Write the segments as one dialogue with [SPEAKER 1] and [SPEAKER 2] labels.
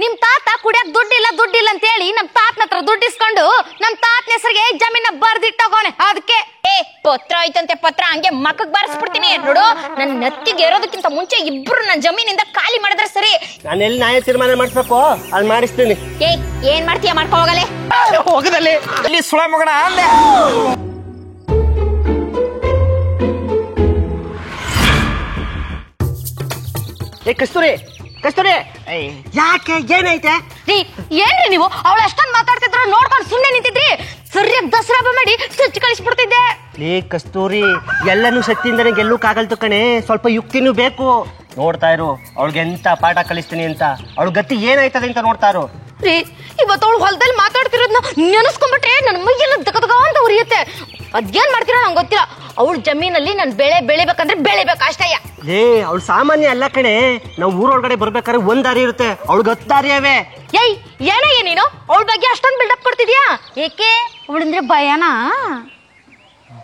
[SPEAKER 1] ನಿಮ್ ತಾತ ಕುಡಿಯಕ್ ದುಡ್ಡಿಲ್ಲ ಅಂತ ಹೇಳಿ ನಮ್ ತಾತನ ಹತ್ರ ದುಡ್ಡು ಇಸ್ಕೊಂಡು ನಮ್ ತಾತನ ಹೆಸರಿಗೆ ಜಮೀನ ಬರ್ದಿಟ್ಟೋಗೋನೆ. ಅದಕ್ಕೆ
[SPEAKER 2] ಪತ್ರ ಐತಂತೆ, ಪತ್ರ ಹಂಗೆ ಮಕ್ಕಕ್ ಬಾರಿಸ್ಬಿಡ್ತೀನಿ ನೋಡು. ನನ್ ನೆತ್ತಿಗೆ ಏರೋದಕ್ಕಿಂತ ಮುಂಚೆ ಇಬ್ರು ನನ್ ಜಮೀನಿಂದ ಖಾಲಿ ಮಾಡಿದ್ರೆ ಸರಿ.
[SPEAKER 3] ನಾನು ಎಲ್ಲಿ ನ್ಯಾಯ ತೀರ್ಮಾನ ಮಾಡಿಸ್ಬೇಕು ಅಲ್ಲಿ ಮಾಡಿಸ್ತೀನಿ.
[SPEAKER 2] ಏನ್ ಮಾಡ್ತೀಯ ಮಾಡ್ಕೊ ಹೋಗಲೇ.
[SPEAKER 4] ಹೋಗದಲ್ಲಿ ಅಲ್ಲಿ ಸುಳ ಮಗಣ ಅಂದೆ.
[SPEAKER 3] ಕಸ್ತೂರಿ ಕಸ್ತೂರಿ, ಯಾಕೆ ಏನೈತೆ?
[SPEAKER 1] ಏನ್ರಿ ನೀವು ಅವಳು ಅಷ್ಟೊಂದು ಮಾತಾಡ್ತಿದ್ರು ನೋಡ್ಕೊಂಡು ಸುಮ್ನೆ ನಿಂತಿದ್ರಿ. ಸರಿಯಾಗಿ ದಸರಾ ಹಬ್ಬ ಮಾಡಿ ಚುಚ್ಚಿ ಕಳಿಸ್ಬಿಡ್ತಿದ್ದೆ.
[SPEAKER 3] ಕಸ್ತೂರಿ, ಎಲ್ಲನೂ ಶಕ್ತಿಯಿಂದನೇ ಗೆಲ್ಲುಕಾಗಲ್ತು ಕಣೆ, ಸ್ವಲ್ಪ ಯುಕ್ತಿನೂ ಬೇಕು. ನೋಡ್ತಾ ಇರು ಅವಳಿಗೆ ಎಂತ ಪಾಠ ಕಲಿಸ್ತೀನಿ ಅಂತ. ಅವಳ ಗತಿ ಏನಾಯ್ತದೆ ಅಂತ ನೋಡ್ತಾ ಇರು.
[SPEAKER 1] ರೀ, ಇವತ್ತು ಅವಳು ಹೊಲದಲ್ಲಿ ಮಾತಾಡ್ತಿರೋದ್ನ ನೆನೆಸ್ಕೊಂಡ್ಬಿಟ್ರೆ ನನ್ನ ಮೈಯೆಲ್ಲ ದಗದಗ ಅಂತ ಉರಿಯುತ್ತೆ. ಅದೇನ್ ಮಾಡ್ತೀರಾ ನಂಗೆ ಗೊತ್ತಿಲ್ಲ. ಅವಳ ಜಮೀನಲ್ಲಿ ನನ್ ಬೆಳೆ ಬೆಳಿಬೇಕಂದ್ರೆ ಬೆಳಿಬೇಕು ಅಷ್ಟಯ್ಯ.
[SPEAKER 3] ಅವಳು ಸಾಮಾನ್ಯ ಅಲ್ಲ ಕಣೆ. ನಾವು ಊರೊಳಗಡೆ ಬರ್ಬೇಕಾದ್ರೆ ಒಂದ್ ದಾರಿ ಇರುತ್ತೆ, ಅವಳಿಗೆ 10 ದಾರಿ ಅವೆ.
[SPEAKER 1] ಏನಯ್ಯ ನೀನು ಅವಳ ಬಗ್ಗೆ ಅಷ್ಟೊಂದು ಬಿಲ್ಡಪ್ ಕೊಡ್ತಿದ್ಯಾ? ಏಕೆ? ಅವಳಂದ್ರೆ ಭಯನಾ?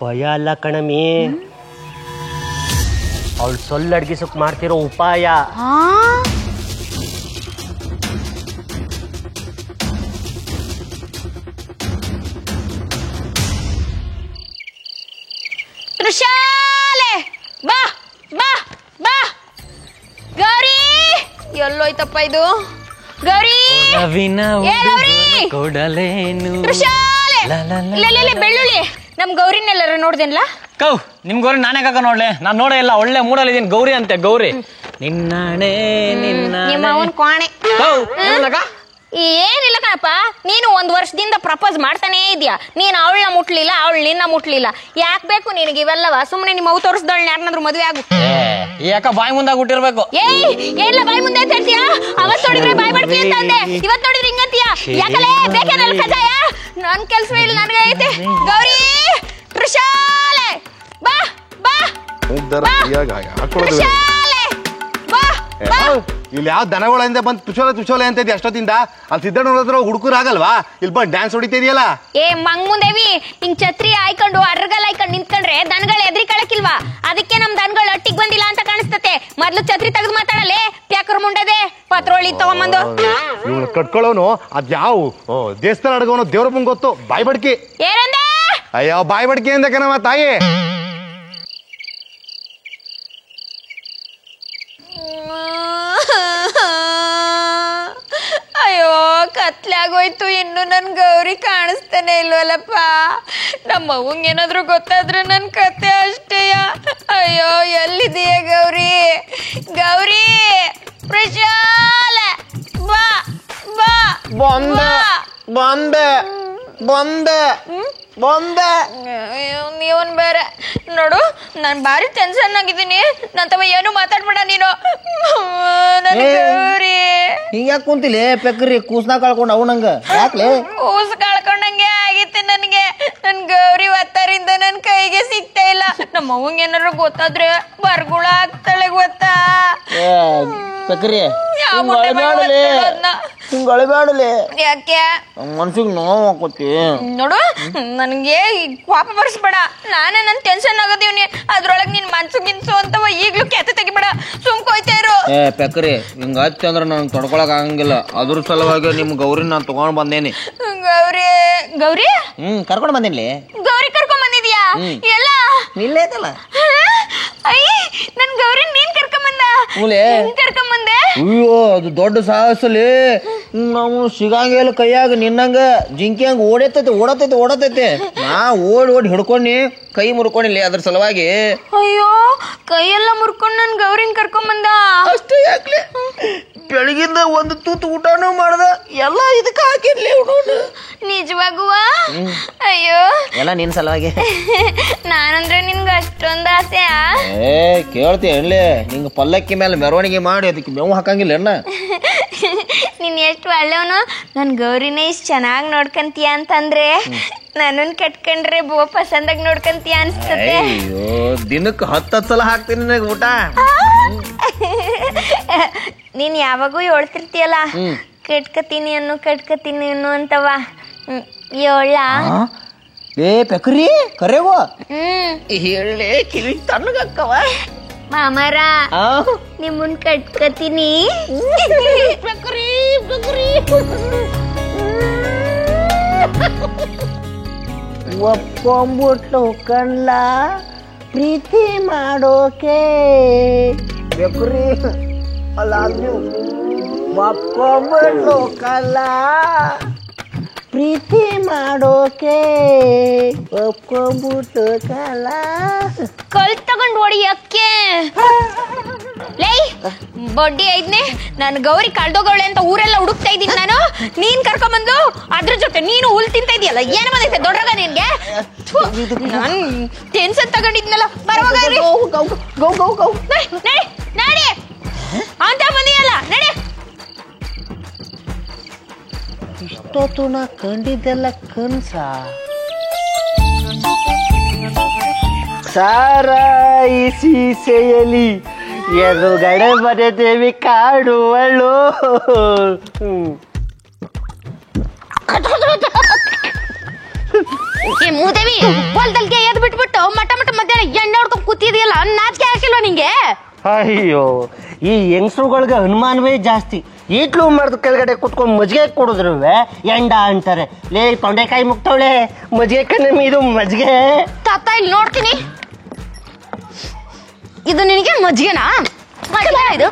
[SPEAKER 3] ಭಯ ಅಲ್ಲ ಕಣಮಿ, ಅವಳು ಸೊಲ್ಲಡ್ಗಿಸಕ್ ಮಾಡ್ತಿರೋ ಉಪಾಯ.
[SPEAKER 2] ತ್ರಿಶಾಲೆ ಬಾ ಬಾ ಬಾ. ಗೌರಿ ಎಲ್ಲೋಯ್ತಪ್ಪ ಇದು? ಗೌರಿ ಬೆಳ್ಳುಳ್ಳಿ ನಮ್ ಗೌರಿನೆಲ್ಲರ ನೋಡ್ದೇನ್ಲ?
[SPEAKER 4] ಕೌ ನಿಮ್ ಗೌರಿ ನಾನೇ ಕಾಕ ನೋಡ್ಲೆ, ನಾನ್ ನೋಡೇ ಇಲ್ಲ. ಒಳ್ಳೆ ಮೂಡಲ್ಲಿ ಇದೀನಿ. ಗೌರಿ ಅಂತೆ ಗೌರಿ. ನಿನ್ನಾಣೆ
[SPEAKER 2] ನಿಮ್ಮ ಅವನ್ ಕೋಣೆ. ಏನಿಲ್ಲ ಕಣಪ್ಪ, ನೀನು 1 ವರ್ಷದಿಂದ ಪ್ರಪೋಸ್ ಮಾಡ್ತಾನೇ ಇದೀಯಾ. ನೀನ್ ಅವಳನ್ನ ಮುಟ್ಲಿಲ್ಲ, ಅವಳು ನಿನ್ನ ಮುಟ್ಲಿಲ್ಲ. ಯಾಕೆ ಬೇಕು ನಿನಗೆ ಇವೆಲ್ಲವ? ಸುಮ್ನೆ ನಿಮ್ಮ ಅವು ತೋರಿಸ್ದವಳನ್ನ ಯಾರನ್ನಾದ್ರೂ ಮದುವೆ ಆಗು.
[SPEAKER 4] ಯಾಕ ಬಾಯಿ ಮುಂದಾಗ ಹುಟ್ಟಿರ್ಬೇಕು?
[SPEAKER 2] ಏನಿಲ್ಲ ಬಾಯಿ ಮುಂದೆ ಅಂತ ಹೇಳ್ತೀಯಾ? ಅವತ್ ನೋಡಿದ್ರೆ ಬಾಯಿ ಬಡ್ತಿ ಅಂತ ಅಂದೆ, ಇವತ್ ನೋಡಿದ್ರೆ ಹಿಂಗಂತೀಯ. ಯಾಕಲೇ ಬೇಕೇನಲ್ಲ ಕಜಾಯ? ನನ್ ಕೆಲ್ಸವೇ ಇಲ್ಲ, ನನಗೆ ಐತೆ. ಗೌರಿ ತ್ರಿಶಾಲೆ ಬಾ ಬಾ
[SPEAKER 5] ಇಲ್ಲಿ ಯಾವ ದನಗಳಿಂದ ಬಂದ್ ತುಚೋಲೆ ಅಂತ ಅಷ್ಟೊತ್ತಿಂದ ಅಲ್ಲಿ ಸಿದ್ದಣ್ಣ ನೋಡಿದ್ರೆ ಹುಡುಗರು ಆಗಲ್ವಾ? ಇಲ್ಲಿ ಬಂದ್ ಡ್ಯಾನ್ಸ್ ಹೊಡಿತಿದ್ಯಲ್ಲ.
[SPEAKER 2] ಮಂಗ್ ಮುಂದೇವಿ ಹಿಂಗ್ ಛತ್ರಿ ಹಾಯ್ಕೊಂಡು ಅರ್ಗಲ್ ಹಾಯ್ಕೊಂಡು ನಿಂತ್ಕೊಂಡ್ರೆ ದನಗಳು ಎದ್ರಿ ಕಳಕಿಲ್ವಾ? ಅದಕ್ಕೆ ನಮ್ ದನಗಳು ಒಟ್ಟಿಗೆ ಬಂದಿಲ್ಲ ಅಂತ ಕಾಣಿಸ್ತತೆ. ಮೊದ್ಲು ಛತ್ರಿ ತೆಗೆದು ಮಾತಾಡಲೆ ಪ್ಯಾಕರ್ ಮುಂಡದೆ ಪತ್ರೋಳಿ ತಗೊಂಬಂದು.
[SPEAKER 5] ಇವ್ಳು ಕಟ್ಕೊಳ್ಳೋನು ಅದ್ ಯಾವ ದೇವಸ್ಥಾನ ಅಡ್ಗೋನು ದೇವ್ರ ಮುಂಗ್ ಗೊತ್ತು. ಬಾಯ್ ಬಡ್ಕಿ
[SPEAKER 2] ಏನಂದೆ?
[SPEAKER 5] ಅಯ್ಯೋ ಬಾಯ್ ಬಡ್ಕಿ ಅಂದ ಕಣವ ತಾಯಿ.
[SPEAKER 2] ಅಯ್ಯೋ ಕತ್ಲೆ ಆಗೋಯ್ತು, ಇನ್ನು ನನ್ ಗೌರಿ ಕಾಣಿಸ್ತಾನೆ ಇಲ್ವಲ್ಲಪ್ಪ. ನಮ್ಮವ್ವಂಗೆ ಏನಾದ್ರು ಗೊತ್ತಾದ್ರೆ ನನ್ ಕತೆ ಅಷ್ಟೇಯ. ಅಯ್ಯೋ ಎಲ್ಲಿದೆಯ ಗೌರಿ? ಗೌರಿ ಪ್ರಶಾಲ ಬಾ ಬಾ.
[SPEAKER 4] ಬಂದೆ
[SPEAKER 2] ನೀವನ್ ಬೇರೆ ನೋಡು. ನಾನ್ ಬಾರಿ ಟೆನ್ಷನ್ ಆಗಿದ್ದೀನಿ. ನನ್ ತಮ್ಮ ಏನು ಮಾತಾಡ್ಬೇಡ ನೀನು. ನನ್ ಗೌರಿ
[SPEAKER 6] ಹಿಂಗ್ಯಾಕ್ ಕುಂತಿಲಿ ಪೆಕ್ರಿ? ಕೂಸ್ನ ಕಳ್ಕೊಂಡ್ ಅವ್ ನಂಗ ಯಾಕ್ಲೆ?
[SPEAKER 2] ಕೂಸ್ ಕಳ್ಕೊಂಡಂಗೆ ಆಗಿತ್ತೆ ನನ್ಗೆ. ನನ್ ಗೌರಿ ಒತ್ತಾರಿಂದ ನನ್ ಕೈಗೆ ಸಿಗ್ತಾ ಇಲ್ಲ. ನಮ್ಮ ಅವಂಗ ಏನಾರು ಗೊತ್ತಾದ್ರೆ ಬರ್ಗುಳ ಆಗ್ತಾಳೆ ಗೊತ್ತಾ?
[SPEAKER 6] ಪೆಕ್ರಿ ಹಿಂಗಳಬೇಡಲೆ.
[SPEAKER 2] ಯಾಕೆ?
[SPEAKER 6] ಮನ್ಸಿಗೆ ನೋವು ಹಾಕೋತಿ
[SPEAKER 2] ನೋಡು, ನನ್ಗೆ ಪಾಪ ಬರ್ಸ್ಬೇಡ. ನಾನೇ ನನ್ ಟೆನ್ಷನ್ ಆಗೋದಿವ್ನಿ. ಅದ್ರೊಳಗ್ ನಿನ್ ಮನ್ಸು ಗಿನ್ಸು ಅಂತವ ಈಗ್ಲೂ ಕೆತ್ತ ತೆಗಿಬೇಡ. ಸುಮ್ಕೋಯ್ತಾ ಇರು.
[SPEAKER 6] ಪೆಕ್ರಿ ಹಿಂಗ ಹಚ್ಚಿ ಅಂದ್ರ ನನ್ ತೊಡ್ಕೊಳಕ್ ಆಗಂಗಿಲ್ಲ. ಅದ್ರ ಸಲುವಾಗಿ ನಿಮ್ ಗೌರಿ ನಾನ್ ತಗೊಂಡ್ ಬಂದೇನಿ.
[SPEAKER 2] ಗೌರಿ ಗೌರಿ
[SPEAKER 6] ಕರ್ಕೊಂಡ್ ಬಂದೇನಿ.
[SPEAKER 2] ಗೌರಿ ಕರ್ಕೊಂಡ್ ಬಂದಿದ್ಯಾ? ಎಲ್ಲ
[SPEAKER 6] ಇಲ್ಲೇ ಐತಲ್ಲ.
[SPEAKER 2] ನನ್ ಗೌರಿ ನೀನ್ ಕರ್ಕೊಂಬಂದ? ಕರ್ಕೊಂಬಂದೆ?
[SPEAKER 6] ಅಯ್ಯೋ ಅದು ದೊಡ್ಡ ಸಾಹಸಲಿ. ನಾವು ಸಿಗಂಗಿಲ್ಲ ಕೈಯಾಗ ನಿನ್ನಂಗ ಜಿಂಕಿ ಹಂಗ ಓಡತೈತೆ. ನಾ ಓಡಿ ಹಿಡ್ಕೊಂಡಿ ಕೈ ಮುರ್ಕೊಂಡಿಲ್ಲ ಅದ್ರ ಸಲುವಾಗಿ.
[SPEAKER 2] ಅಯ್ಯೋ ಕೈಯೆಲ್ಲ ಮುರ್ಕೊಂಡ್ ನನ್ ಗೌರಿನ್ ಕರ್ಕೊಂಬಂದ.
[SPEAKER 6] ಅಷ್ಟೇ ಯಾಕ್ಲೆ? ಬೆಳಗಿಂದ ಒಂದು ತೂತು ಊಟನೂ ಮಾಡ್ದ, ಎಲ್ಲ ಇದಕ್ಕೆ ಹಾಕಿರ್ಲಿ.
[SPEAKER 2] ನಿಜವಾಗುವ? ಅಯ್ಯೋ
[SPEAKER 6] ಎಲ್ಲ ನಿನ್ ಸಲುವಾಗಿ.
[SPEAKER 2] ನಾನಂದ್ರೆ ನಿನ್ಗ ಅಷ್ಟೊಂದು ಆಸೆ?
[SPEAKER 6] ಕೇಳ್ತಿ ಎಣ್ಲೆ? ನಿಂಗ ಪಲ್ಲಕ್ಕಿ ಮೇಲೆ ಮೆರವಣಿಗೆ ಮಾಡಿ ಅದಕ್ಕೆ ಮೇವು ಹಾಕಂಗಿಲ್ಲ ಅಣ್ಣ.
[SPEAKER 2] ನೀನ್ ಎಷ್ಟು ಒಳ್ಳೆವನು. ನನ್ ಗೌರಿನ ಇಷ್ಟ ಚೆನ್ನಾಗಿ ನೋಡ್ಕಂತೀಯ ಅಂತಂದ್ರೆ ನನ್ನನ್ ಕಟ್ಕೊಂಡ್ರೆ ಪಸಂದಾಗ ನೋಡ್ಕಂತೀಯ ಅನ್ಸ್ತದೆ.
[SPEAKER 6] ಅಯ್ಯೋ ದಿನಕ್ಕೆ 10 ಸಲ ಹಾಕ್ತೀನಿ ನನಗೆ ಊಟ.
[SPEAKER 2] ನೀನ್ ಯಾವಾಗೂ ಹೇಳ್ತಿರ್ತೀಯಲ್ಲ ಕಟ್ಕತೀನಿ ಅನ್ನು ಅಂತವ. ಏಳ
[SPEAKER 6] ಪೆಕ್ರಿ ಕರೆವ ಹೇಳೇ ಕಿವಿ ತಣ್ಣಗಕ್ಕವ.
[SPEAKER 2] ಮಾಮರ ನಿಮ್ಮನ್ ಕಟ್ಕತೀನಿ.
[SPEAKER 6] ಒಪ್ಕೊಂಬಿಟ್ಟು ಕಣ್ಲ ಪ್ರೀತಿ ಮಾಡೋಕೆ ಬೇಕ್ರಿ ಅಲ್ಲ ನೀವು ಒಪ್ಕೊಂಬಿಟ್ಟು ಕಲ್ಲ ಪ್ರೀತಿ ಮಾಡೋಕೆ ಒಪ್ಕೊಂಬಿಟ್ಟು ಕಲ್ಲ
[SPEAKER 2] ಕಲ್ ತಗೊಂಡ್ ಹೊಡಿಯಕ್ಕೆ ಲೈ ಬಡ್ಡಿ ಐದ್ನೆ ನಾನು ಗೌರಿ ಕಳ್ದೋಗವಳೆ ಅಂತ ಊರೆಲ್ಲ ಹುಡುಕ್ತಾ ಇದ್ದೀನಿ ನಾನು. ನೀನ್ ಕರ್ಕೊಂಬಂದು ಅದ್ರ ಜೊತೆ ನೀನು ಹುಲ್ ತಿಂತ ಇದೆಯಲ್ಲ, ಏನ್ ಬಂದೈತೆ ದೊಡ್ಡಗ ನಿನ್ಗೆ? ನಾನ್ ಟೆನ್ಷನ್ ತಗೊಂಡಿದ್ನಲ್ಲ. ಬರುವಾಗ ನಡಿ ಅಂತ ಬಂದಿಯಲ್ಲ, ನಡಿ.
[SPEAKER 6] ಇಷ್ಟೊತ್ತು ನಾ ಕಂಡಿದ್ದೆಲ್ಲ ಕನ್ಸ ಸಾರಾಯಿಸಿ ಸೆಯಲಿ ಎದುರುಗಡೆ ಬರೆದೇವಿ ಕಾಡುವಳು.
[SPEAKER 1] ಮೂದೇವಿ ಹೊಲ್ದಲ್ಗೆ ಎದ್ ಬಿಟ್ಬಿಟ್ಟು ಮಟ ಮಟ ಮಧ್ಯಾಹ್ನ ಎಣ್ಣೆ ಹೊಡ್ಕೊಂಡ್ ಕೂತಿದೆಯಲ್ಲ, ನಾಚಿಕೆ ಹಾಕಿಲ್ವ ನಿಂಗೆ?
[SPEAKER 3] ಅಯ್ಯೋ, ಈ ಹೆಂಗಸ್ರುಗಳ್ಗೆ ಅನುಮಾನವೇ ಜಾಸ್ತಿ. ಈಟ್ಲು ಮರದ ಕೆಳಗಡೆ ಕುತ್ಕೊಂಡು ಮಜ್ಜಿಗೆ ಕುಡಿದ್ರುವೆ ಎಂಡ ಅಂತಾರೆ. ಲೇ ತೊಂಡೆಕಾಯಿ ಮುಕ್ತವಳೆ, ಮಜ್ಜಿಗೆ ಕಣ್ಣೆ ಇದು ಮಜ್ಜಿಗೆ.
[SPEAKER 1] ತಾತ ಇಲ್ಲಿ ನೋಡ್ತೀನಿ, ಇದು ನಿನಗೆ ಮಜ್ಜಿಗೆನಾ? ಇದು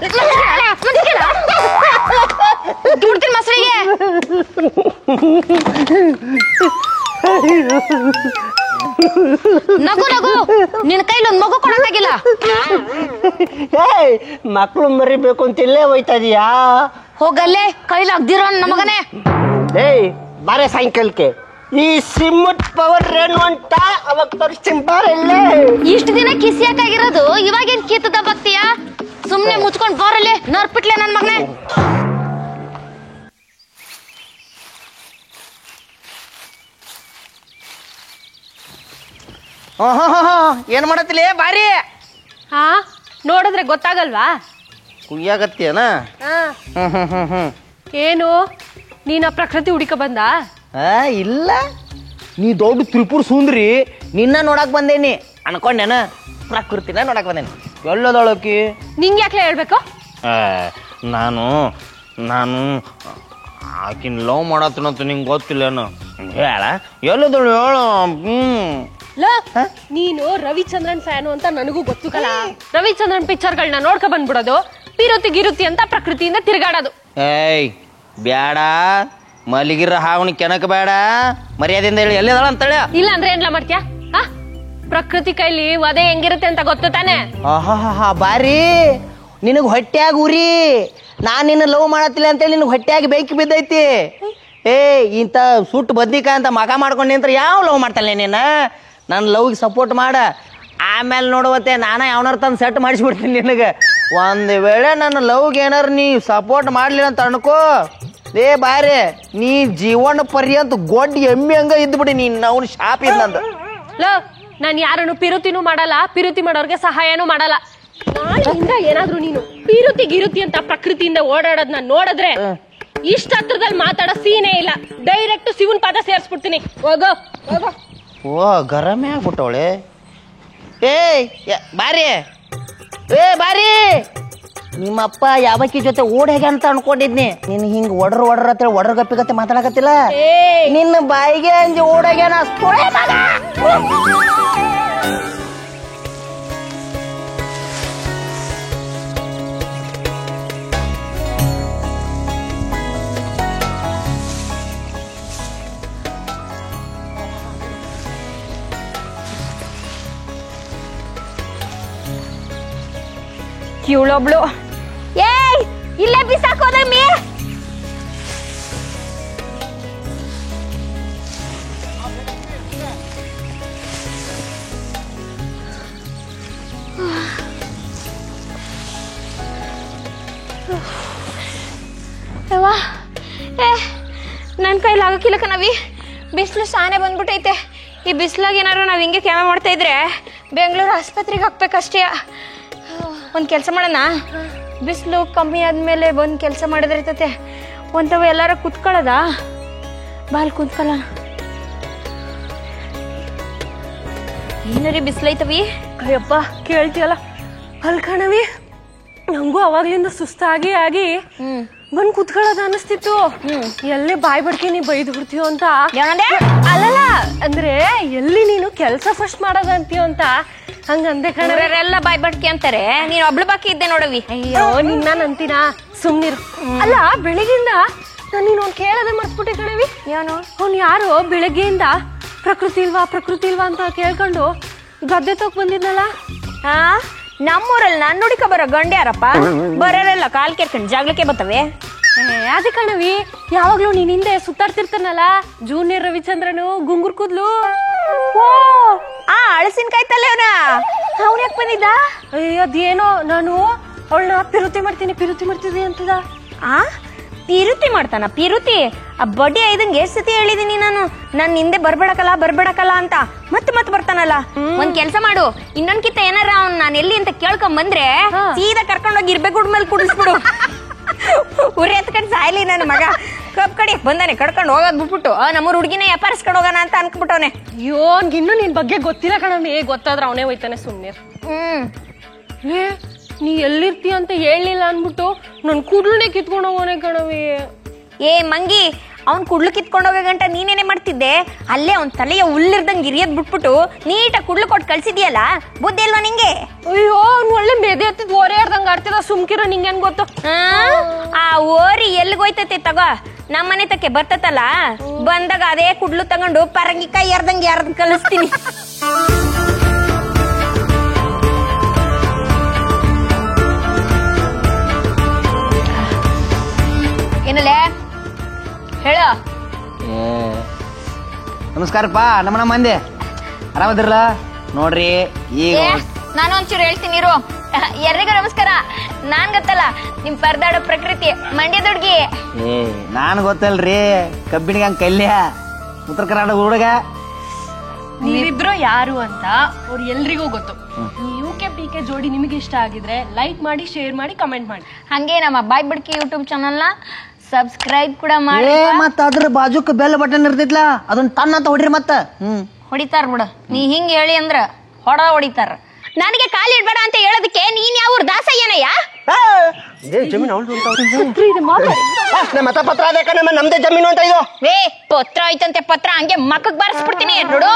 [SPEAKER 1] ದುಡ್ತೀನಿ ಮೊಸರಿಗೆ. ನಗು ನಗು, ನಿನ್ ಕೈಲಿ ಒಂದ್ ಮಗು ಕೊಡಕ್ಕಾಗಿಲ್ಲ.
[SPEAKER 3] ಏಯ್, ಮಕ್ಳು ಮರಿಬೇಕು ಅಂತ ಇಲ್ಲೇ ಹೋಯ್ತಾ ಇದೀಯಾ?
[SPEAKER 1] ಹೋಗಲ್ಲೇ, ಕೈಲಿ ಅಗ್ದಿರೋ ನನ್ನ ಮಗನೇ.
[SPEAKER 3] ಏಯ್ ಬಾರೆ ಸಾಯಂಕಾಲಕ್ಕೆ ಈ ಸಿಮ್ಮಟ್ ಪವರ್ ಏನು ಅಂತ ಅವಾಗ ತೋರಿಸ್ತೀನಿ ಬಾರಲ್ಲೇ.
[SPEAKER 1] ಇಷ್ಟು ದಿನ ಕಿಸಿಯಾಕಾಗಿರೋದು ಇವಾಗೇನ್ ಕೀತದ ಬತ್ತೀಯ? ಸುಮ್ನೆ ಮುಚ್ಕೊಂಡ್ ಬಾರಲ್ಲೇ, ನರ್ಪಿಟ್ಲೆ ನನ್ ಮಗನೇ.
[SPEAKER 6] ಏನ್ ಮಾಡತ್ತಿಲೇ ಬಾರಿ?
[SPEAKER 2] ಹಾ, ನೋಡಿದ್ರೆ ಗೊತ್ತಾಗಲ್ವಾ?
[SPEAKER 6] ಕುಯ್ಯಾಗತ್ತೇನ?
[SPEAKER 2] ಏನು ನೀನ ಪ್ರಕೃತಿ ಹುಡುಕ ಬಂದ?
[SPEAKER 6] ಇಲ್ಲ, ನೀ ದೊಡ್ಡ ತ್ರಿಪುರ ಸುಂದ್ರಿ, ನಿನ್ನ ನೋಡಕ್ ಬಂದೇನಿ ಅನ್ಕೊಂಡೇನ. ಪ್ರಕೃತಿನ ನೋಡಕ್ ಬಂದೇನಿ. ಎಲ್ಲದೊಳಕಿ
[SPEAKER 2] ನಿಂಗೆ ಯಾಕೆ ಹೇಳ್ಬೇಕು?
[SPEAKER 6] ನಾನು ಆಕಿನ ಲವ್ ಮಾಡತ್ತನಂತ ನಿಂಗೆ ಗೊತ್ತಿಲ್ಲೇನು? ಹೇಳ ಎಲ್ಲದಳು ಹೇಳು.
[SPEAKER 2] ನೀನು ರವಿಚಂದ್ರನ್ ಫ್ಯಾನು ಅಂತ ನನಗೂ ಗೊತ್ತು ಕಲ. ರವಿಚಂದ್ರನ್ ಪಿಕ್ಚರ್ಗಳನ್ನ ನೋಡ್ಕೊ ಬಂದ್ಬಿಡೋದು, ಪಿರುತಿ ಗಿರುತಿ ಅಂತ ಪ್ರಕೃತಿಯಿಂದ ತಿರ್ಗಾಡೋದು.
[SPEAKER 6] ಏಯ್ ಬ್ಯಾಡ, ಮಲಗಿರ ಹಾವಣಿ ಕೆನಕ ಬೇಡ, ಮರ್ಯಾದೆಯಿಂದ ಹೇಳಿ ಎಲ್ಲಿದಾಳ ಅಂತೇಳಿ.
[SPEAKER 2] ಇಲ್ಲ ಅಂದ್ರೆ ಏನ್ಲ ಮಾಡ್ತೀಯ? ಪ್ರಕೃತಿ ಕೈಲಿ ವಧೆ ಹೆಂಗಿರುತ್ತೆ ಅಂತ ಗೊತ್ತು ತಾನೆ?
[SPEAKER 6] ಬಾರಿ, ನಿನಗ್ ಹೊಟ್ಟ್ಯಾಗ ಉರಿ. ನಾನ್ ನಿನ್ನ ಲವ್ ಮಾಡತ್ತಿಲ್ಲ ಅಂತೇಳಿ ನಿನಗ್ ಹೊಟ್ಟ್ಯಾಗ ಬೆಂಕಿ ಬಿದ್ದೈತಿ. ಇಂಥ ಸುಟ್ಟು ಬದ್ನಿಕಾಯಿ ಅಂತ ಮಗ ಮಾಡ್ಕೊಂಡು ನಿಂತ್ರ ಯಾವ ಲವ್ ಮಾಡ್ತಾನೆ ನೀನ? ನನ್ನ ಲವ್ಗೆ ಸಪೋರ್ಟ್ ಮಾಡ, ಆಮೇಲೆ ನೋಡುವತ್ತೆ ನಾನ ಯಾವನಾರ ತಂದು ಸೆಟ್ ಮಾಡಿಸ್ಬಿಡ್ತೀನಿ ನಿನಗೆ. ಒಂದು ವೇಳೆ ನನ್ನ ಲವ್ಗೆ ಏನಾರು ನೀ ಸಪೋರ್ಟ್ ಮಾಡ್ಲಿಲ್ಲ ಅಂತ ಅನ್ಕೋ, ಬಾರಿ ನೀ ಜೀವನ ಪರ್ಯಂತ ಗೊಡ್ಡ ಎಮ್ಮೆ ಹಂಗ ಇದ್ಬಿಡಿ ನೀನ್. ಅವ್ನ ಶಾಪ್ ಇದ್ದಂತ
[SPEAKER 2] ನಾನು ಯಾರನ್ನು ಪಿರುತಿನೂ ಮಾಡಲ್ಲ, ಪಿರುತಿ ಮಾಡೋರ್ಗೆ ಸಹಾಯನೂ ಮಾಡಲ್ಲ. ನಾಳೆಯಿಂದ ಏನಾದ್ರು ನೀನು ಪಿರುತಿ ಗಿರುತಿ ಅಂತ ಪ್ರಕೃತಿಯಿಂದ ಓಡಾಡೋದ್ನ ನೋಡಿದ್ರೆ ಇಷ್ಟ ಹತ್ರದಲ್ಲಿ ಮಾತಾಡೋ ಸೀನೇ ಇಲ್ಲ. ಡೈರೆಕ್ಟ್ ಶಿವನ್ ಪಾದ ಸೇರಿಸ್ಬಿಡ್ತೀನಿ. ಹೋಗೋ ಹೋಗೋ.
[SPEAKER 6] ಓ ಗರಮೇ ಆಗ್ಬಿಟ್ಟವಳೆ. ಬಾರಿ ಬಾರಿ, ನಿಮ್ಮಪ್ಪ ಯಾವಕ್ಕಿ ಜೊತೆ ಓಡೇಗ ಅಂತ ಅನ್ಕೊಂಡಿದ್ನಿ. ನೀನ್ ಹಿಂಗ್ ಒಡ್ರ ಹತ್ರ ಒಡ್ರ ಗಪ್ಪಿಗತ್ತೆ ಮಾತಾಡಕತ್ತಿಲ್ಲ. ನಿನ್ನ ಬಾಯಿಗೆ ಅಂಜಿ ಓಡಾಗ್ಯಾನ.
[SPEAKER 2] ಇವಳೊಬ್ಳು ಇಲ್ಲೇ ಬಿಸಾಕೋದಮ್ಮಿ. ನನ್ನ ಕೈಲಿ ಆಗಕ್ಕಿಲ್ಲ ಕಣವಿ, ಬಿಸಿಲು ಸಾನೆ ಬಂದ್ಬಿಟ್ಟೈತೆ. ಈ ಬಿಸಿಲಾಗ ಏನಾದ್ರು ನಾವು ಹಿಂಗೆ ಕೆಮ್ಮೆ ಮಾಡ್ತಾ ಇದ್ರೆ ಬೆಂಗಳೂರು ಆಸ್ಪತ್ರೆಗೆ ಹಾಕ್ಬೇಕಷ್ಟೇ. ಒಂದು ಕೆಲಸ ಮಾಡೋಣ, ಬಿಸಿಲು ಕಮ್ಮಿ ಆದಮೇಲೆ ಬಂದು ಕೆಲಸ ಮಾಡಿದ್ರೈತತೆ. ಒಂಥವ ಎಲ್ಲಾರ ಕುತ್ಕೊಳ್ಳೋದಾ? ಬಾಲ್ ಕುತ್ಕೊಳ್ಳೋಣ. ಏನಾರಿ ಬಿಸಿಲೈತವಿ? ಅಯ್ಯಪ್ಪ ಕೇಳ್ತೀಯಲ್ಲ, ಅಲ್ಲಿ ಕಣವಿ, ನಂಗೂ ಅವಾಗ್ಲಿಂದ ಸುಸ್ತಾಗಿ ಆಗಿ
[SPEAKER 7] ಬಂದ್ ಕುತ್ಕೊಳ್ಳೋದ ಅನಿಸ್ತಿತ್ತು ಎಲ್ಲಿ ಬಾಯ್ ಬಡ್ಕೆ ನೀ ಬೈದ್ ಬಿಡ್ತೀಯೋ ಅಂತ.
[SPEAKER 2] ಏನಂದೆ?
[SPEAKER 7] ಅಲ್ಲಲ್ಲ ಅಂದ್ರೆ ಎಲ್ಲಿ ನೀನು ಕೆಲ್ಸ ಫಸ್ಟ್ ಮಾಡೋದ ಅಂತೀಯೋ ಅಂತ ಹಂಗಂದೆ ಕಣವೆ.
[SPEAKER 2] ಎಲ್ಲ ಬಾಯ್ ಬಡ್ಕೆ ಅಂತಾರೆ, ನೀನ್ ಒಬ್ಳು ಬಾಕಿ ಇದ್ದೆ ನೋಡವಿ.
[SPEAKER 7] ಅಯ್ಯೋ ನಿನ್ನ ಅಂತೀನಾ, ಸುಮ್ನಿರು. ಅಲ್ಲ ಬೆಳಿಗ್ಗೆಯಿಂದ ನಾನು ನೀನೊಂದು ಕೇಳದೆ ಮರ್ಸ್ಬಿಟ್ಟೆ ಕಣವಿ.
[SPEAKER 2] ಏನು?
[SPEAKER 7] ಅವ್ನು ಯಾರೋ ಬೆಳಗ್ಗೆಯಿಂದ ಪ್ರಕೃತಿ ಇಲ್ವಾ ಅಂತ ಕೇಳ್ಕೊಂಡು ಗದ್ದೆ ತೋಕ್ ಬಂದಿದ್ನಲ್ಲ.
[SPEAKER 2] ಹಾ, ನಮ್ಮೂರಲ್ಲಿ ನಾನ್ ನುಡಿಕ ಬರೋ ಗಂಡ ಯಾರಪ್ಪ? ಬರೋರೆಲ್ಲ ಕಾಲ್ ಕೇಳ್ಕೊಂಡು ಜಾಗ್ಲಕ್ಕೆ ಬರ್ತವೆ.
[SPEAKER 7] ಅದೇ ಕಣವಿ, ಯಾವಾಗ್ಲೂ ನೀನ್ ಹಿಂದೆ ಸುತ್ತಾಡ್ತಿರ್ತಾನಲ್ಲ ಜೂನಿಯರ್ ರವಿಚಂದ್ರನು ಗುಂಗುರ್ ಕೂದ್ಲು.
[SPEAKER 2] ಓ, ಆ ಅಳಸಿನ್ಕಾಯ್ ತಲೆ ಅವ್ನ ಯಾಕೆ ಬಂದಿದ್ದ?
[SPEAKER 7] ಅದೇನೋ ನಾನು ಅವಳನ್ನ ಪಿರುತಿ ಮಾಡ್ತಿದ್ದೆ ಅಂತದ.
[SPEAKER 2] ಆ ಪಿರುತಿ ಮಾಡ್ತಾನ? ಪಿರುತಿ ಆ ಬಡ್ಡಿ ಐದಂಗೆ ಎಷ್ಟ್ ಸತಿ ಹೇಳಿದೀನಿ ನಾನು, ನನ್ ಹಿಂದೆ ಬರ್ಬೇಡಕಲ್ಲ ಅಂತ. ಮತ್ತೆ ಬರ್ತಾನಲ್ಲ. ಒಂದ್ ಕೆಲ್ಸ ಮಾಡು, ಇನ್ನೊಂದ್ಕಿಂತ ಏನಾರ ಅವ್ನ್ ನಾನು ಎಲ್ಲಿ ಅಂತ ಕೇಳ್ಕೊಂಡ್ ಬಂದ್ರೆ ಸೀದಾ ಕರ್ಕೊಂಡೋಗಿ ಇರ್ಬೇಕು ಮೇಲೆ ಕುಡಿಸ್ಬಿಡು. ಉರಿ ಹತ್ಕೊಂಡ್ ಸಾಯ್ಲಿ ನನ್ನ ಮಗ. ಕಪ್ ಕಡೆ ಬಂದಾನೆ ಕಡ್ಕೊಂಡು ಹೋಗೋದ್ ಬಿಟ್ಬಿಟ್ಟು ನಮ್ಮೂರ್ ಹುಡ್ಗಿನ ವ್ಯಾಪಾರಿಸ್ಕೊಂಡು ಹೋಗೋಣ ಅಂತ ಅನ್ಕೊಂಡ್ಬಿಟ್ಟವನೆ.
[SPEAKER 7] ಅಯ್ಯೋ ಇನ್ನು ನಿನ್ ಬಗ್ಗೆ ಗೊತ್ತಿಲ್ಲ ಕಣವಿ, ಗೊತ್ತಾದ್ರ ಅವನೇ ಹೋಯ್ತಾನೆ ಸುಮ್ನೆ. ನೀ ಎಲ್ಲಿರ್ತೀಯ ಅಂತ ಹೇಳಿಲ್ಲ ಅನ್ಬಿಟ್ಟು ನನ್ ಕೂಡ್ಲನೆ ಕಿತ್ಕೊಂಡು ಹೋಗೋನೆ ಕಣವಿ.
[SPEAKER 2] ಏ ಮಂಗಿ, ಅವ್ನ್ ಕುಡ್ಲು ಕಿತ್ಕೊಂಡೋಗ ಗಂಟ ನೀನೇನೆ ಮಾಡ್ತಿದ್ದೆ? ಅಲ್ಲೇ ಅವ್ನ್ ತಲೆಯ ಉಲ್ಲಿರ್ದಂಗ್ ಇರಿಯದ್ ಬಿಟ್ಬಿಟ್ಟು ನೀಟಾಗಿ ಕುಡ್ಲು ಕೊಟ್ಟು ಕಳ್ಸಿದ್ಯಲ್ಲ, ಬುದ್ಧಿ ಇಲ್ವಾ ನಿಂಗೆ?
[SPEAKER 7] ಅಯ್ಯೋ ಅವ್ನು ಒಳ್ಳೆ ಮೆದೆ ಹತ್ತಿದ್ ಓರೆ ಆಡ್ದಂಗ ಆಡ್ತಿದ, ಸುಮ್ಕಿರೋ ನಿಂಗೇನ್ ಗೊತ್ತು?
[SPEAKER 2] ಆ ಓರಿ ಎಲ್ಗೋಯ್ತತೆ ತಗೋ, ನಮ್ಮನೆ ತಕ್ಕೆ ಬರ್ತತಲ್ಲ, ಬಂದಾಗ ಅದೇ ಕುಡ್ಲು ತಗೊಂಡು ಪರಂಗಿಕಾಯಿ ಯಾರ್ದಂಗೆ ಯಾರ್ದ ಕಲಿಸ್ತೀನಿ. ಏನಲ್ಲೇ ಹೇಳ.
[SPEAKER 6] ನಮಸ್ಕಾರಪ್ಪ, ನಮ್ಮ ಮಂದಿ ಆರಾಮದಿರಲ್ಲ? ನೋಡ್ರಿ ಈಗ
[SPEAKER 2] ನಾನು ಒಂಚೂರು ಹೇಳ್ತೀನಿ ಇರು. ಎಲ್ರಿಗೂ ನಮಸ್ಕಾರ. ನಾನ್ ಗೊತ್ತಲ್ಲ ನಿಮ್ ಪರದಾಡೋ ಪ್ರಕೃತಿ ಮಂಡ್ಯದ ಹುಡ್ಗಿ.
[SPEAKER 6] ನಾನು ಗೊತ್ತಲ್ರಿ, ಕಬ್ಬಿಣಿಗಂಗ್ ಕಲ್ಯ, ಉತ್ತರ ಕರ್ನಾಟಕ ಹುಡುಗ.
[SPEAKER 7] ನೀವಿಬ್ರು ಯಾರು ಅಂತ ಅವ್ರು ಎಲ್ರಿಗೂ ಗೊತ್ತು. ಈ UKPK ಜೋಡಿ ನಿಮಗೆ ಇಷ್ಟ ಆಗಿದ್ರೆ ಲೈಕ್ ಮಾಡಿ, ಶೇರ್ ಮಾಡಿ, ಕಮೆಂಟ್ ಮಾಡಿ.
[SPEAKER 2] ಹಂಗೆ ನಮ್ಮ ಬಾಯ್ ಬಡ್ಕಿ ಯೂಟ್ಯೂಬ್ ಚಾನಲ್ ನ ಸಬ್ಸ್ಕ್ರೈಬ್ ಕೂಡ ಮಾಡಿ.
[SPEAKER 6] ಮತ್ತ ಅದ್ರ ಬಾಜುಕ್ ಬೆಲ್ ಬಟನ್ ಇರ್ತೈತ್ಲ, ಅದನ್ನ ತನ್ನ ಅಂತ ಹೊಡ್ರಿ. ಮತ್ತ
[SPEAKER 2] ಹೊಡಿತಾರ ಬಿಡ, ನೀ ಹಿಂಗ್ ಹೇಳಿ ಅಂದ್ರ ಹೊಡಿತಾರ. ನನಗೆ ಕಾಲಿ ಇಡ್ಬೇಡ ಅಂತ ಹೇಳೋದಕ್ಕೆ ನೀನ್ ಯಾವ ದಾಸಯ್ಯನಯ್ಯ?
[SPEAKER 3] ಜಮೀನು ನಮ್ಮ ಪತ್ರ ಅದೇ ಕಣಮ್ಮ, ನಮ್ದೇ ಜಮೀನು ಅಂತ ಇದು.
[SPEAKER 2] ಪತ್ರ ಐತಂತೆ, ಪತ್ರ ಹಂಗೆ ಮಕ್ಕಕ್ ಬಾರಿಸ್ಬಿಡ್ತೀನಿ ನೋಡು.